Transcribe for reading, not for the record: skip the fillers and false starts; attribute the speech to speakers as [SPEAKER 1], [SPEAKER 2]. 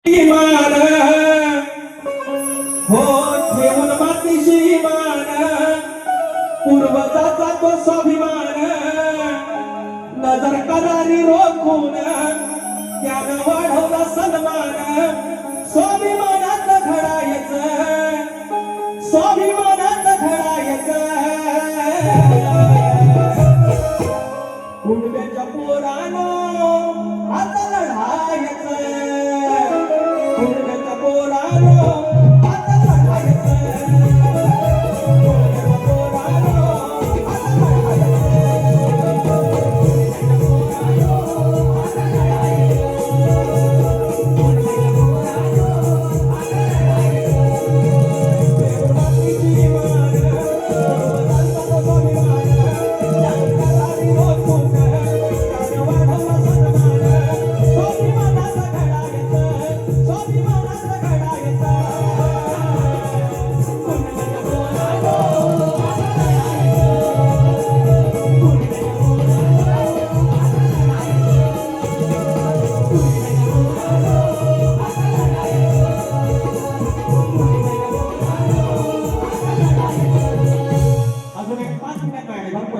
[SPEAKER 1] मान हो ठेवून मातीशी मान पूर्वजाचा तो स्वाभिमान नजर कदारी रोखून त्यानं वाढवला सन्मान स्वाभिमानात घडायचं स्वाभिमानात घडायचं कुणब्याच्या पोरानो आता लढायचं कुणब्याच्या पोरानो आता लढायचं कुणब्याच्या पोरानो आता स्वाभिमानात घडायचं